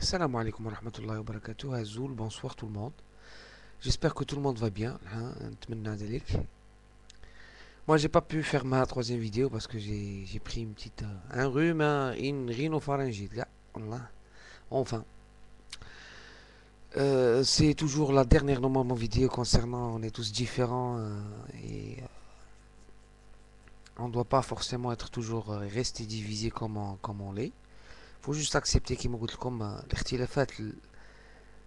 Salam alaikum wa rahmatullahi wa barakatuh. Azoul, bonsoir tout le monde. J'espère que tout le monde va bien. Nتمنى ذلك. Moi, j'ai pas pu faire ma troisième vidéo parce que j'ai pris une petite un rhume, une rhinopharyngite. Là, voilà. Enfin, c'est toujours la dernière normalement vidéo concernant on est tous différents et on ne doit pas forcément être toujours rester divisé comme on l'est. Faut juste accepter كيما قلت لكم الاختلافات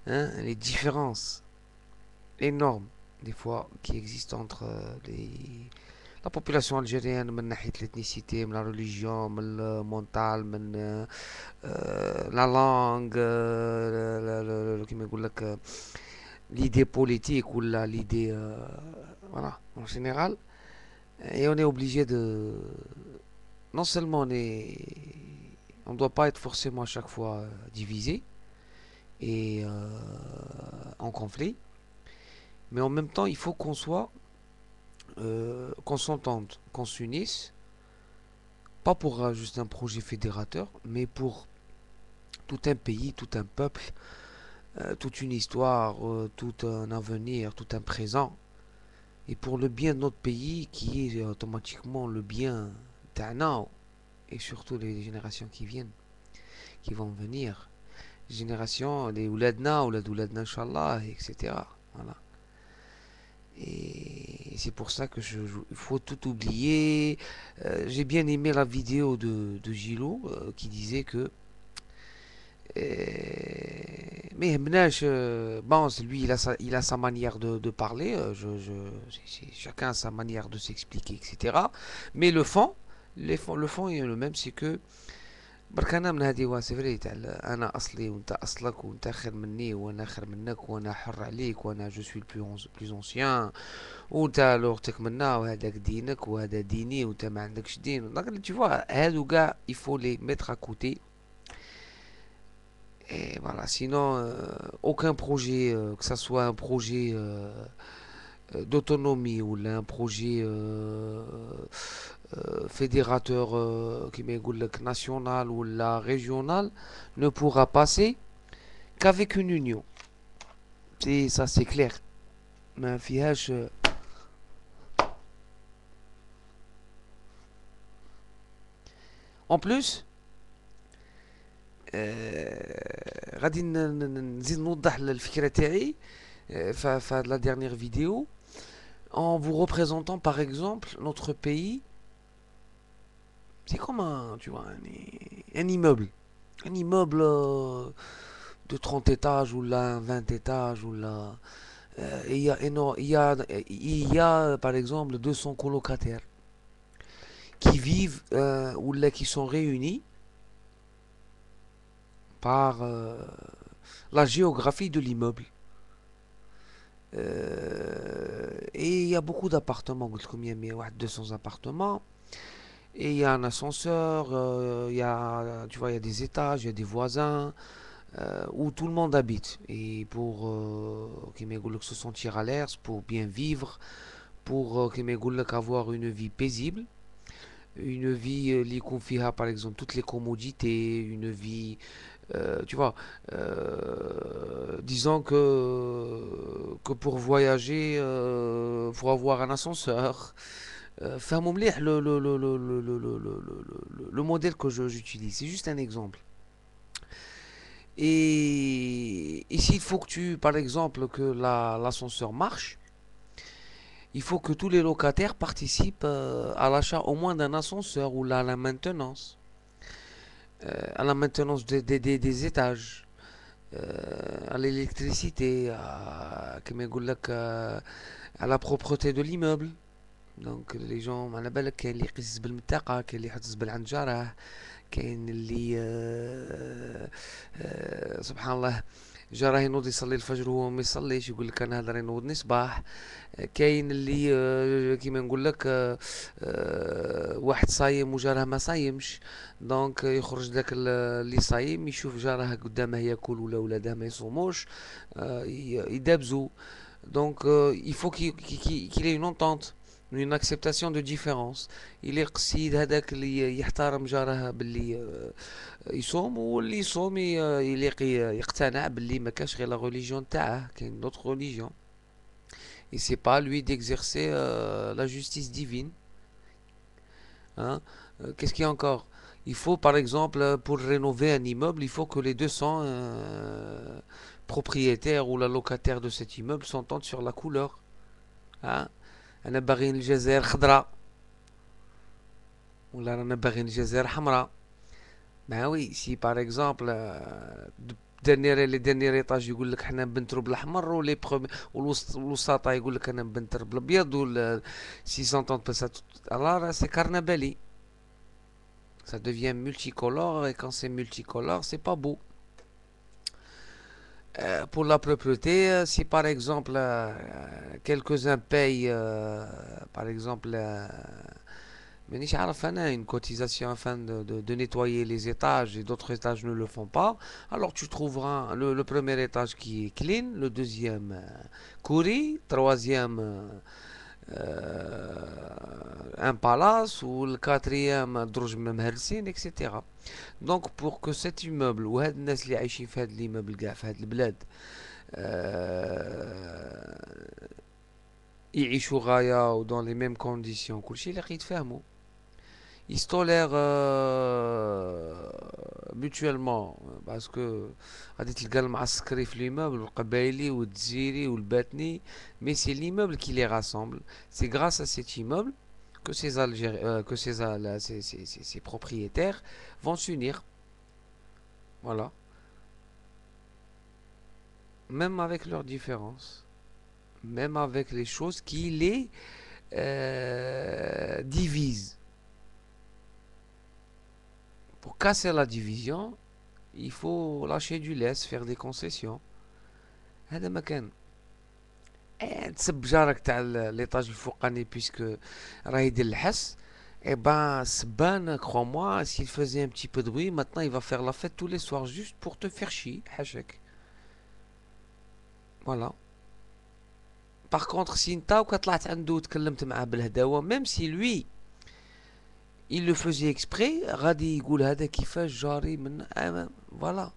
les différences énorme des fois qui existent entre la population algérienne من ناحية l'ethnicité, من la religion, من le mental, من la langue, كيما يقول لك l'idée politique ou l'idée voilà en général et on est obligé de non seulement on ne doit pas être forcément à chaque fois divisé et en conflit. Mais en même temps, il faut qu'on s'entende, qu'on s'unisse, pas pour juste un projet fédérateur, mais pour tout un pays, tout un peuple, toute une histoire, tout un avenir, tout un présent, et pour le bien de notre pays qui est automatiquement le bien d'Anna et surtout les générations qui viennent, qui vont venir. Génération, les ouladna, ouladna, Inch'Allah, etc. Voilà. Et c'est pour ça que il faut tout oublier. J'ai bien aimé la vidéo de Gilo qui disait que mais Mnach, bon, lui il a sa manière de parler. Chacun a sa manière de s'expliquer, etc. Mais le fond est le même, c'est que برك انا من هذه واسفري تاع انا اصلي وانت اصلك وانت خير مني وانا خير منك وانا حر عليك وانا جو سوي بلوز اونسيان وانت لغتك منا وهذاك دينك وهذا ديني وانت ما عندكش دين دونك tu vois هادو كاع il faut les mettre à côté et voilà sinon aucun projet que ça soit un projet d'autonomie ou un projet fédérateur كيما يقول لك national ou la régional ne pourra passer qu'avec une union. C'est ça, c'est clair. ما فيهاش en plus غادي نزيد نوضح الفكرة تاعي في la dernière vidéo en vous représentant par exemple notre pays. C'est comme un, tu vois, un immeuble. Un immeuble de 30 étages ou là 20 étages ou là. Il y a par exemple 200 colocataires qui vivent ou là qui sont réunis par la géographie de l'immeuble. Et il y a beaucoup d'appartements, combien 200 appartements. Et il y a un ascenseur, tu vois, il y a des étages, il y a des voisins, où tout le monde habite. Et pour se sentir à l'aise, pour bien vivre, pour avoir une vie paisible, une vie li يكون فيها par exemple toutes les commodités, une vie, tu vois, disons que pour voyager, faut avoir un ascenseur. فهموا مليح le modèle que j'utilise. C'est juste un exemple. Et ici, il faut que par exemple, que l'ascenseur marche, il faut que tous les locataires participent à l'achat au moins d'un ascenseur ou à la maintenance. À la maintenance des étages, à l'électricité, à la propreté de l'immeuble. دونك لي جون على بالك كاين اللي يقيس بالمتاقه، كاين اللي يحط الزبل عند جاره، كاين اللي سبحان الله جاره ينوض يصلي الفجر وهو ما يصليش يقول لك انا هذا راه ينوضني صباح. كاين اللي كيما نقول لك واحد صايم وجاره ما صايمش، دونك يخرج ذاك اللي صايم يشوف جاره قدامه ياكل ولا ولاده ما يصوموش يدابزوا. Donc il faut qu'il y ait une entente. une acceptation de différence. يليق السيد هذاك اللي يحترم جاره باللي يصوم، واللي يصوم يليق يقتنع باللي ما كاش غير لا ريليجيون تاعه، كاين d'autres religions. Et c'est pas à lui d'exercer la justice divine. Hein. Qu'est-ce qu'il y a encore? Il faut, par exemple, pour rénover un immeuble, il faut que les 200 propriétaires ou la locataire de cet immeuble s'entendent sur la couleur. Hein. أنا باغي الجزائر خضراء ولا رانا باغي الجزائر حمراء. Ben oui, si par exemple, les derniers étages يقول لك حنا نبنترو بالاحمر، والوسطى يقول لك انا نبنتر بالابيض، s'ils s'entendent pas ça, alors c'est carnavali. Ça devient multicolore, et quand c'est multicolore, c'est pas beau. Pour la propreté, si par exemple quelques-uns payent, par exemple, مانيش عارف أنا une cotisation afin de nettoyer les étages et d'autres étages ne le font pas, alors tu trouveras le premier étage qui est clean, le deuxième couri, troisième un palace, ou le quatrième دروج مهرسين, etc. Donc pour que cet immeuble وهاد الناس اللي عايشين في هاد l'immeuble كاع في هاد البلاد يعيشوا غاية و dans les mêmes conditions, كلشي اللي يتفاهموا. Ils se tolèrent mutuellement, parce que غادي تلقى المعسكري في l'immeuble والقبايلي والجزيري والباتني, mais c'est l'immeuble qui les rassemble. C'est grâce à cet immeuble que ces propriétaires vont s'unir. Voilà. Même avec leurs différences, même avec les choses qui les divisent. Pour casser la division, il faut lâcher du lest, faire des concessions. هذا ما كان. تسب جارك تاع ليطاج الفوقاني puisque راه يدير الحس. Eh ben, Sban, crois-moi, s'il faisait un petit peu de bruit, maintenant il va faire la fête tous les soirs juste pour te faire chier. Hachek. Voilà. Par contre, si انت وكطلعت عنده وتكلمت معاه بالهداوة, même si lui il le faisait exprès, غادي يقول هذا كيفاش جاري من voilà.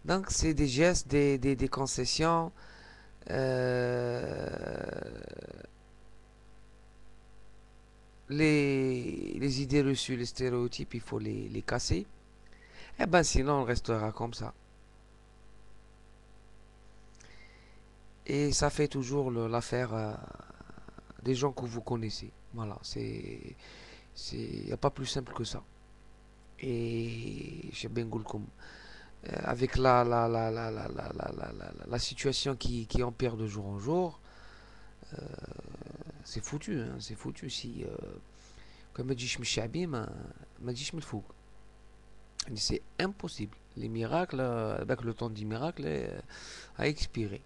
Donc c'est des gestes, des concessions. Les idées reçues, les stéréotypes, il faut les casser. Eh ben sinon on restera comme ça. Et ça fait toujours l'affaire des gens que vous connaissez. Voilà, il n'y a pas plus simple que ça. Et chez Bengulkum, avec la situation qui empire de jour en jour, c'est foutu, hein, c'est foutu. Si comme dit Shabi, m'a dit c'est impossible. Les miracles, avec le temps du miracle, a expiré.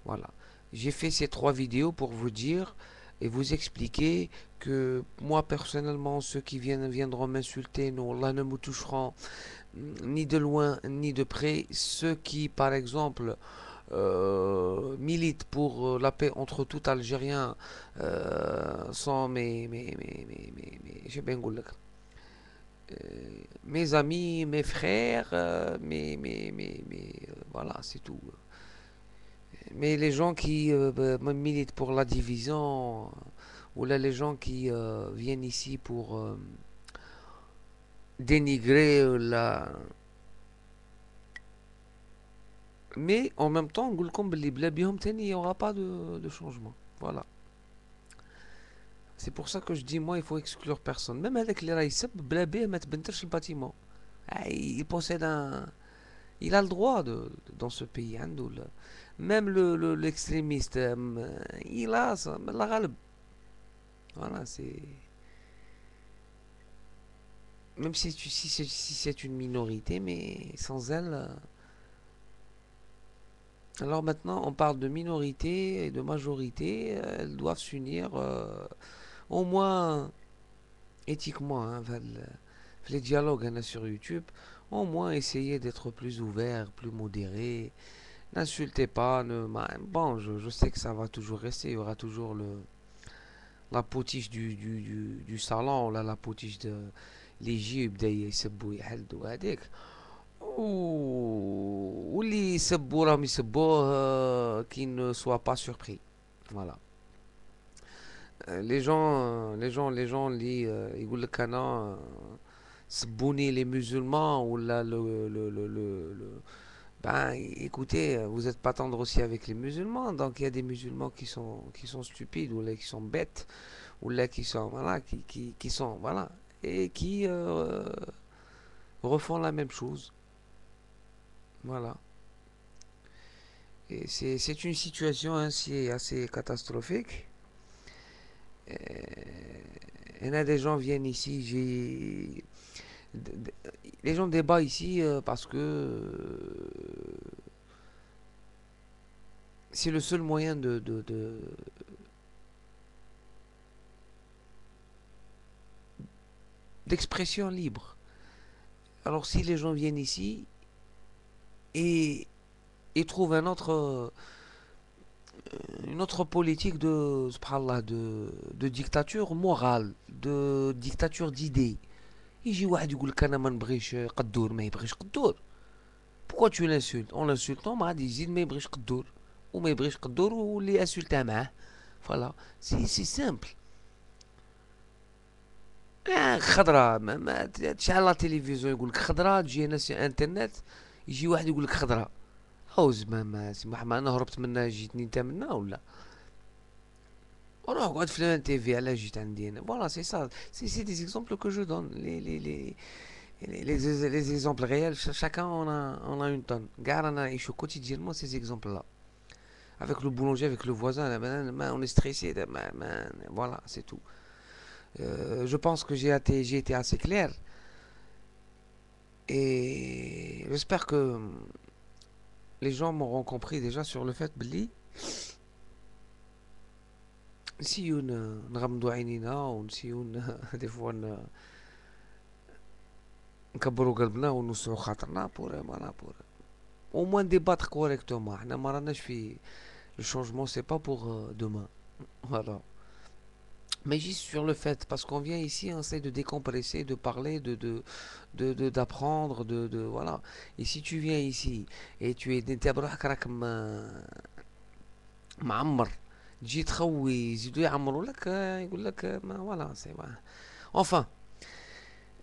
Voilà. J'ai fait ces 3 vidéos pour vous dire et vous expliquer que moi personnellement, ceux qui viendront m'insulter, non, là ne me toucheront ni de loin ni de près. Ceux qui, par exemple, militent pour la paix entre tout Algériens sont je vais bien dire, mes amis, mes frères, voilà, c'est tout. Mais les gens qui militent pour la division, ou là les gens qui viennent ici pour dénigrer Mais en même temps, نقول لكم باللي بلا بيهم تاني, il n'y aura pas de changement. Voilà. C'est pour ça que je dis, moi, il faut exclure personne. Même avec les راه يسب بلا بيه ما تبنترش الباتيمون. Il possède il a le droit dans ce pays. Même l'extrémiste, il a ça, la غالب. Voilà, c'est. Même si c'est une minorité, mais sans elle. Alors maintenant, on parle de minorité et de majorité. Elles doivent s'unir, au moins éthiquement, hein, les dialogues hein, sur YouTube. Au moins essayer d'être plus ouvert, plus modéré. N'insultez pas. Bon, je sais que ça va toujours rester. Il y aura toujours la potiche du salon ولا la potiche de اللي يجي يبدا يسبوا يحلدوا هذيك واللي يسبوا راهم يسبوه qui ne soit pas surpris. Voilà. Les gens اللي يقول لك انا سبوني les musulmans ولا ben écoutez, vous êtes pas tendre aussi avec les musulmans, donc il y a des musulmans qui sont stupides ou là qui sont bêtes ou là qui sont voilà qui sont voilà et qui refont la même chose. Voilà. Et c'est une situation ainsi assez catastrophique. Il y en a des gens viennent ici, les gens débattent ici parce que c'est le seul moyen d'expression libre. Alors si les gens viennent ici et, et trouvent une autre politique subhanallah, de dictature morale, de dictature d'idées. يجي واحد يقول لك انا ما نبغيش قدور ما يبغيش قدور. Pourquoi tu l'insultes? En l'insultant ما غادي يزيد ما يبغيش قدور وما يبغيش قدور واللي اسولته معاه. Voilà, c'est simple. خضراء ما تشعل لا تلفزيون يقول لك خضراء تجي هنا سي انترنت يجي واحد يقول لك خضراء هوز ما انا هربت منها جيتني انت منها ولا روح اقعد في الان تي في على جيت عندي هنا فوالا سي سا سي دي زيكزامبل كو جو دون les exemples réels chacun on a une tonne كاع رانا نعيشو quotidiennement ces exemples là avec le boulanger avec le voisin on est stressé voilà c'est tout. Je pense que j'ai été assez clair et j'espère que les gens m'auront compris déjà sur le fait بلي نسيو نغمضوا عينينا ونسيو دي فوا نكبروا قلبنا ونوسعوا خاطرنا بور au moins débattre correctement. حنا ما راناش في le changement c'est pas pour demain. Voilà. Mais juste sur le fait, parce qu'on vient ici, on essaie de décompresser, de parler, d'apprendre, voilà. Et si tu viens ici et tu es انت بروحك راك معمر تجي تخوي يزيدوا يعمروا لك يقول لك ما voilà c'est enfin.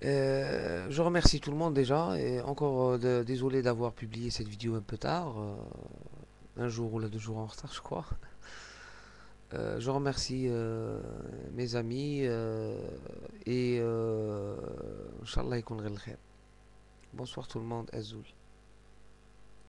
Je remercie tout le monde déjà et encore désolé d'avoir publié cette vidéo un peu tard, un jour ou là 2 jours en retard je crois. Je remercie mes amis et Inch'Allah يكون غير الخير. Bonsoir tout le monde, Azoul.